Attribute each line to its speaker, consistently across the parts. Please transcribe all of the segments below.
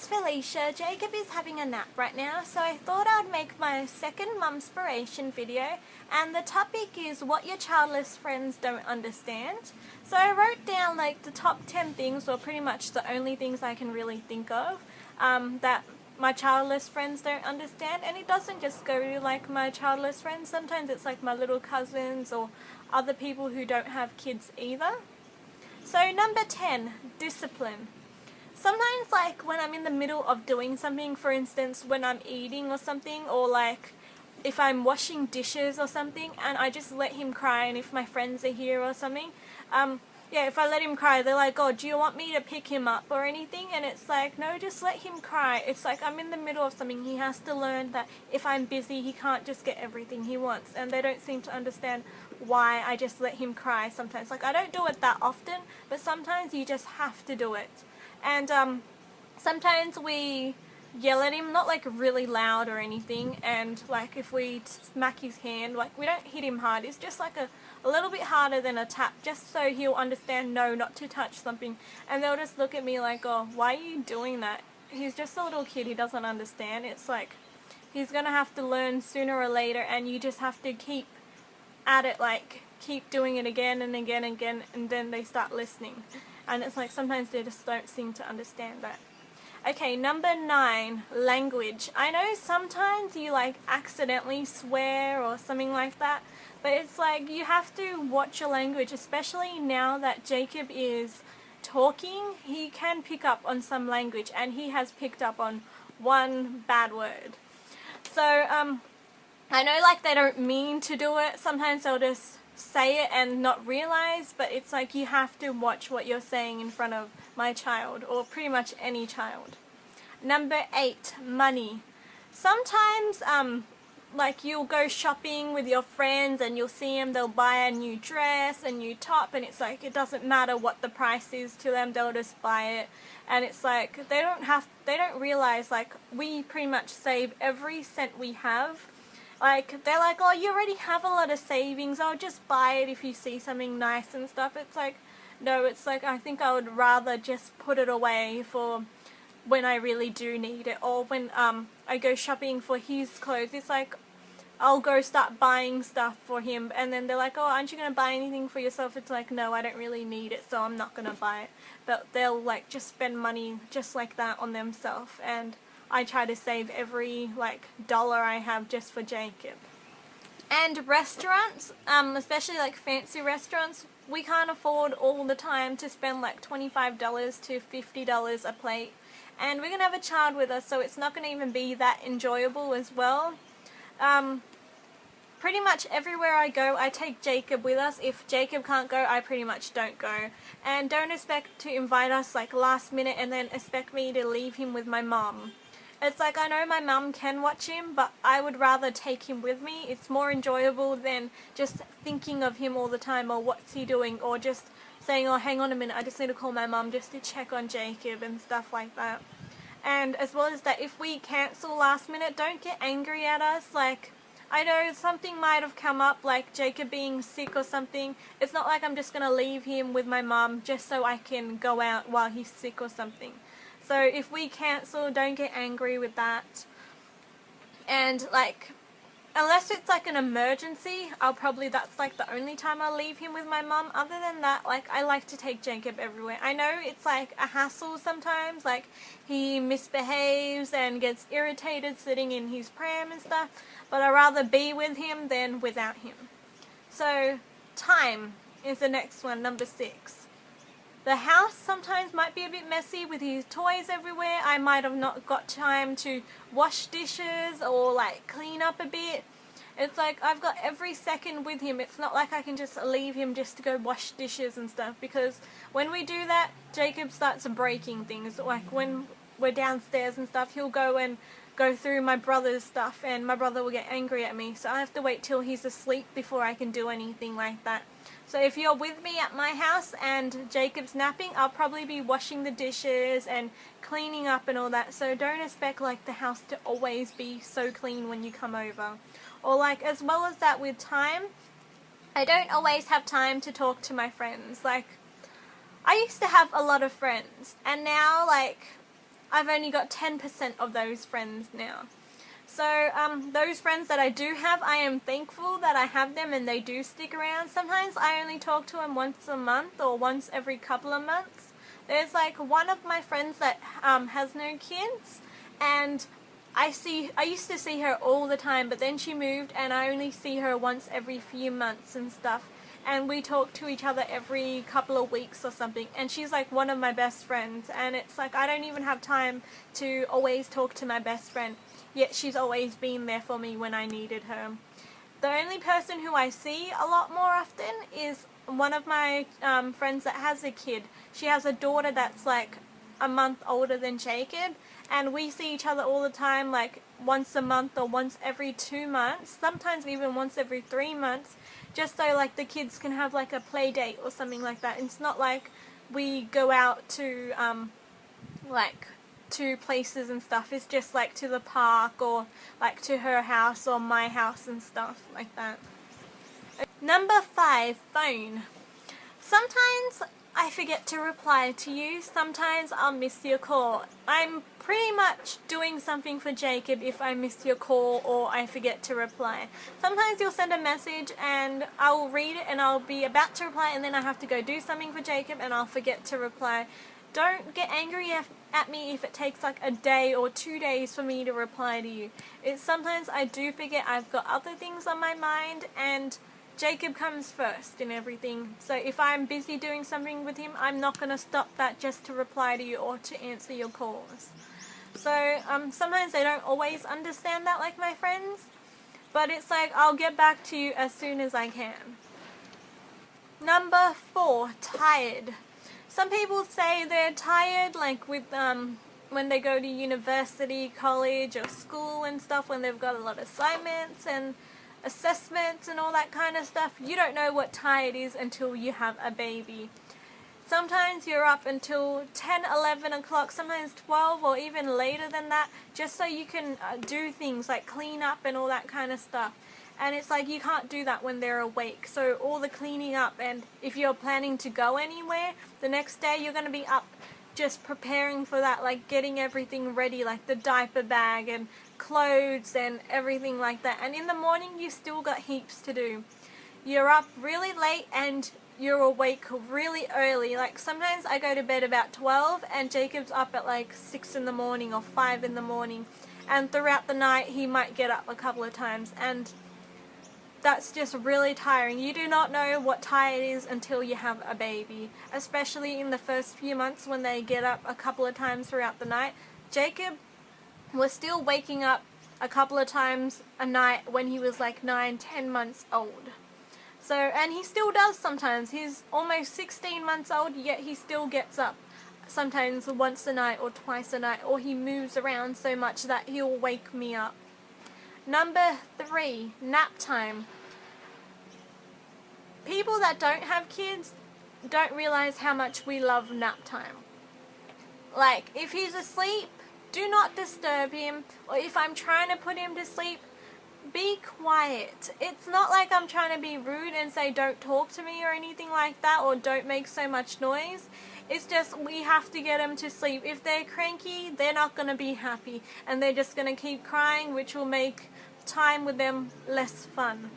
Speaker 1: it's Felicia. Jacob is having a nap right now, so I thought I'd make my second MOMSPiRATION video, and the topic is what your childless friends don't understand. So I wrote down like the top 10 things, or pretty much the only things I can really think of, that my childless friends don't understand. And it doesn't just go to like my childless friends, sometimes it's like my little cousins or other people who don't have kids either. So number 10, discipline. Sometimes like when I'm in the middle of doing something, for instance when I'm eating or something, or like if I'm washing dishes or something and I just let him cry, and if my friends are here or something, if I let him cry, they're like, oh, do you want me to pick him up or anything? And it's like, no, just let him cry. It's like I'm in the middle of something. He has to learn that if I'm busy, he can't just get everything he wants. And they don't seem to understand why I just let him cry sometimes. Like, I don't do it that often, but sometimes you just have to do it. And sometimes we yell at him, not like really loud or anything, and like if we smack his hand, like we don't hit him hard, it's just like a little bit harder than a tap, just so he'll understand no, not to touch something. And they'll just look at me like, oh, why are you doing that? He's just a little kid, he doesn't understand. It's like he's gonna have to learn sooner or later, and you just have to keep at it, like keep doing it again and again and again, and then they start listening. And it's like sometimes they just don't seem to understand that. Okay, number 9, language. I know sometimes you like accidentally swear or something like that, but it's like you have to watch your language, especially now that Jacob is talking. He can pick up on some language, and he has picked up on one bad word. So I know like they don't mean to do it. Sometimes they'll just say it and not realize, but it's like you have to watch what you're saying in front of my child, or pretty much any child. Number 8, money. Sometimes like you'll go shopping with your friends and you'll see them, they'll buy a new dress, a new top, and it's like it doesn't matter what the price is to them, they'll just buy it. And it's like they don't realize like we pretty much save every cent we have. Like, they're like, oh, you already have a lot of savings, I'll just buy it if you see something nice and stuff. It's like, no, it's like I think I would rather just put it away for when I really do need it, or when I go shopping for his clothes. It's like I'll go start buying stuff for him, and then they're like, oh, aren't you going to buy anything for yourself? It's like, no, I don't really need it, so I'm not going to buy it. But they'll like just spend money just like that on themselves, and I try to save every like dollar I have just for Jacob. And restaurants, especially like fancy restaurants, we can't afford all the time to spend like $25 to $50 a plate. And we're going to have a child with us, so it's not going to even be that enjoyable as well. Pretty much everywhere I go, I take Jacob with us. If Jacob can't go, I pretty much don't go. And don't expect to invite us like last minute and then expect me to leave him with my mum. It's like, I know my mum can watch him, but I would rather take him with me. It's more enjoyable than just thinking of him all the time, or what's he doing, or just saying, oh, hang on a minute, I just need to call my mum just to check on Jacob and stuff like that. And as well as that, if we cancel last minute, don't get angry at us. Like, I know something might have come up, like Jacob being sick or something. It's not like I'm just going to leave him with my mum just so I can go out while he's sick or something. So if we cancel, don't get angry with that. And like, unless it's like an emergency, that's like the only time I'll leave him with my mum. Other than that, like, I like to take Jacob everywhere. I know it's like a hassle sometimes, like he misbehaves and gets irritated sitting in his pram and stuff, but I'd rather be with him than without him. So time is the next one, number 6. The house sometimes might be a bit messy with his toys everywhere. I might have not got time to wash dishes or like clean up a bit. It's like I've got every second with him. It's not like I can just leave him just to go wash dishes and stuff, because when we do that, Jacob starts breaking things. Like when we're downstairs and stuff, he'll go through my brother's stuff, and my brother will get angry at me. So I have to wait till he's asleep before I can do anything like that. So if you're with me at my house and Jacob's napping, I'll probably be washing the dishes and cleaning up and all that. So don't expect like the house to always be so clean when you come over. Or like, as well as that with time, I don't always have time to talk to my friends. Like, I used to have a lot of friends, and now like I've only got 10% of those friends now. So those friends that I do have, I am thankful that I have them and they do stick around. Sometimes I only talk to them once a month or once every couple of months. There's like one of my friends that has no kids, and I used to see her all the time, but then she moved and I only see her once every few months and stuff. And we talk to each other every couple of weeks or something, and she's like one of my best friends, and it's like I don't even have time to always talk to my best friend, yet she's always been there for me when I needed her. The only person who I see a lot more often is one of my friends that has a kid. She has a daughter that's like a month older than Jacob, and we see each other all the time, like once a month or once every 2 months, sometimes even once every 3 months, just so like the kids can have like a play date or something like that. It's not like we go out to like to places and stuff. It's just like to the park or like to her house or my house and stuff like that. Number 5, phone. Sometimes I forget to reply to you. Sometimes I'll miss your call. I'm pretty much doing something for Jacob if I miss your call or I forget to reply. Sometimes you'll send a message and I'll read it and I'll be about to reply, and then I have to go do something for Jacob and I'll forget to reply. Don't get angry at me if it takes like a day or 2 days for me to reply to you. Sometimes I do forget. I've got other things on my mind, and Jacob comes first in everything. So if I'm busy doing something with him, I'm not going to stop that just to reply to you or to answer your calls. So sometimes they don't always understand that, like my friends, but it's like I'll get back to you as soon as I can. Number 4, tired. Some people say they're tired like with when they go to university, college or school and stuff, when they've got a lot of assignments and assessments and all that kind of stuff. You don't know what tired is until you have a baby. Sometimes you're up until 10, 11 o'clock, sometimes 12 or even later than that, just so you can do things like clean up and all that kind of stuff. And it's like you can't do that when they're awake. So all the cleaning up, and if you're planning to go anywhere, the next day you're going to be up just preparing for that, like getting everything ready, like the diaper bag and clothes and everything like that. And in the morning you still got heaps to do. You're up really late and you're awake really early. Like sometimes I go to bed about 12 and Jacob's up at like 6 in the morning or 5 in the morning, and throughout the night he might get up a couple of times, and that's just really tiring. You do not know what tired is until you have a baby, especially in the first few months when they get up a couple of times throughout the night. Jacob was still waking up a couple of times a night when he was like 9, 10 months old. So, and he still does sometimes. He's almost 16 months old, yet he still gets up sometimes once a night or twice a night, or he moves around so much that he'll wake me up. Number 3, nap time. People that don't have kids don't realize how much we love nap time. Like, if he's asleep, do not disturb him, or if I'm trying to put him to sleep, be quiet. It's not like I'm trying to be rude and say don't talk to me or anything like that, or don't make so much noise. It's just we have to get them to sleep. If they're cranky, they're not going to be happy, and they're just going to keep crying, which will make time with them less fun.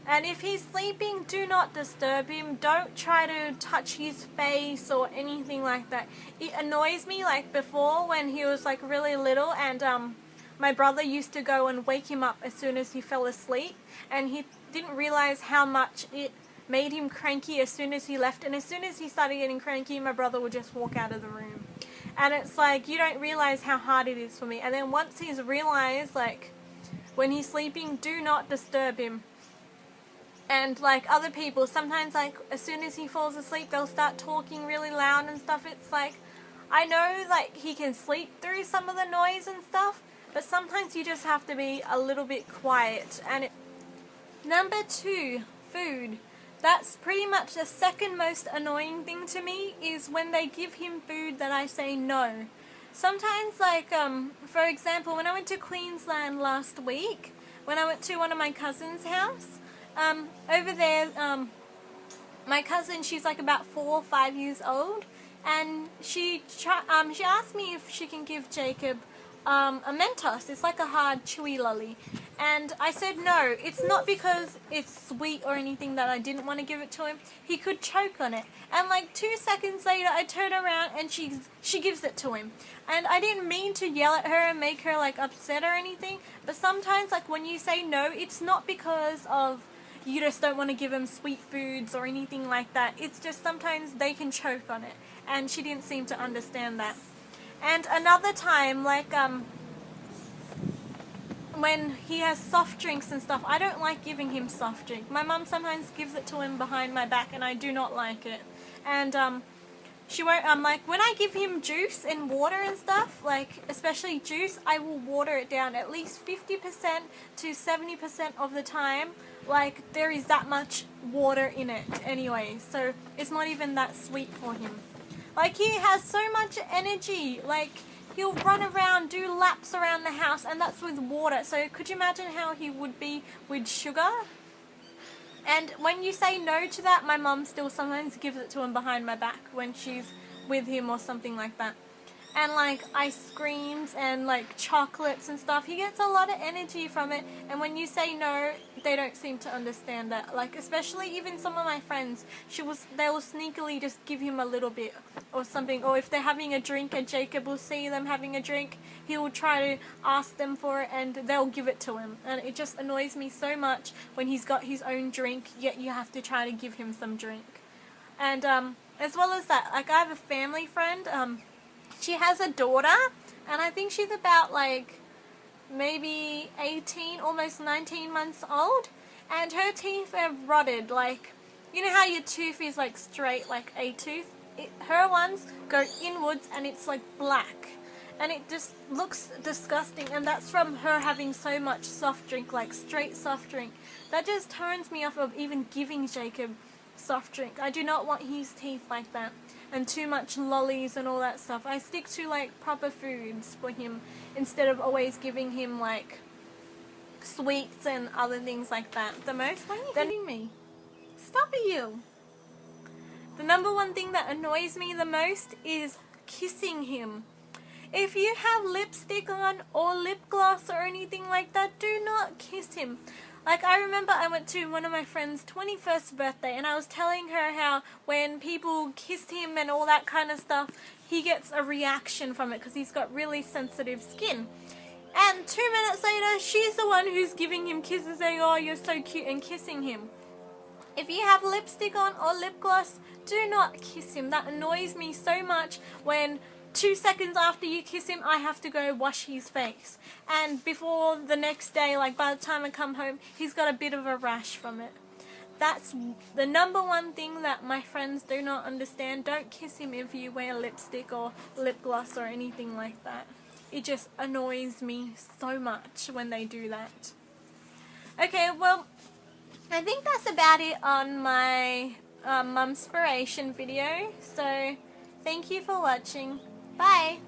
Speaker 1: And if he's sleeping, do not disturb him. Don't try to touch his face or anything like that. It annoys me, like before when he was like really little, and my brother used to go and wake him up as soon as he fell asleep, and he didn't realize how much it made him cranky as soon as he left. And as soon as he started getting cranky, my brother would just walk out of the room. And it's like, you don't realize how hard it is for me. And then once he's realized, like, when he's sleeping, do not disturb him. And like other people, sometimes like as soon as he falls asleep, they'll start talking really loud and stuff. It's like, I know like he can sleep through some of the noise and stuff, but sometimes you just have to be a little bit quiet. And Number 2, food. That's pretty much the second most annoying thing to me, is when they give him food that I say no. Sometimes, like, for example, when I went to Queensland last week, when I went to one of my cousin's house, over there, my cousin, she's like about 4 or 5 years old. and she asked me if she can give Jacob a Mentos. It's like a hard chewy lolly, and I said no. It's not because it's sweet or anything that I didn't want to give it to him. He could choke on it, and like 2 seconds later I turn around and she gives it to him. And I didn't mean to yell at her and make her like upset or anything, but sometimes like when you say no, it's not because of you just don't want to give him sweet foods or anything like that. It's just sometimes they can choke on it, and she didn't seem to understand that. And another time, like when he has soft drinks and stuff, I don't like giving him soft drink. My mum sometimes gives it to him behind my back, and I do not like it. And she won't, like when I give him juice and water and stuff, like especially juice, I will water it down at least 50% to 70% of the time. Like there is that much water in it anyway, so it's not even that sweet for him. Like he has so much energy, like he'll run around, do laps around the house, and that's with water. So could you imagine how he would be with sugar? And when you say no to that, my mum still sometimes gives it to him behind my back when she's with him or something like that. And like ice creams and like chocolates and stuff, he gets a lot of energy from it, and when you say no, they don't seem to understand that. Like especially even some of my friends, they will sneakily just give him a little bit or something, or if they're having a drink and Jacob will see them having a drink, he will try to ask them for it and they'll give it to him. And it just annoys me so much when he's got his own drink, yet you have to try to give him some drink. And as well as that, like I have a family friend, she has a daughter, and I think she's about like maybe 18, almost 19 months old, and her teeth are rotted. Like, you know how your tooth is like straight like a tooth? Her ones go inwards and it's like black, and it just looks disgusting, and that's from her having so much soft drink, like straight soft drink. That just turns me off of even giving Jacob soft drink. I do not want his teeth like that, and too much lollies and all that stuff. I stick to like proper foods for him instead of always giving him like sweets and other things like that. The most, why are you hitting me? Stop it, you. The number one thing that annoys me the most is kissing him. If you have lipstick on or lip gloss or anything like that, do not kiss him. Like I remember I went to one of my friend's 21st birthday, and I was telling her how when people kissed him and all that kind of stuff, he gets a reaction from it because he's got really sensitive skin. And 2 minutes later, she's the one who's giving him kisses, saying, "Oh, you're so cute," and kissing him. If you have lipstick on or lip gloss, do not kiss him. That annoys me so much when 2 seconds after you kiss him, I have to go wash his face. And before the next day, like by the time I come home, he's got a bit of a rash from it. That's the number one thing that my friends do not understand. Don't kiss him if you wear lipstick or lip gloss or anything like that. It just annoys me so much when they do that. Okay, well, I think that's about it on my MOMSPIRATION video. So, thank you for watching. Bye!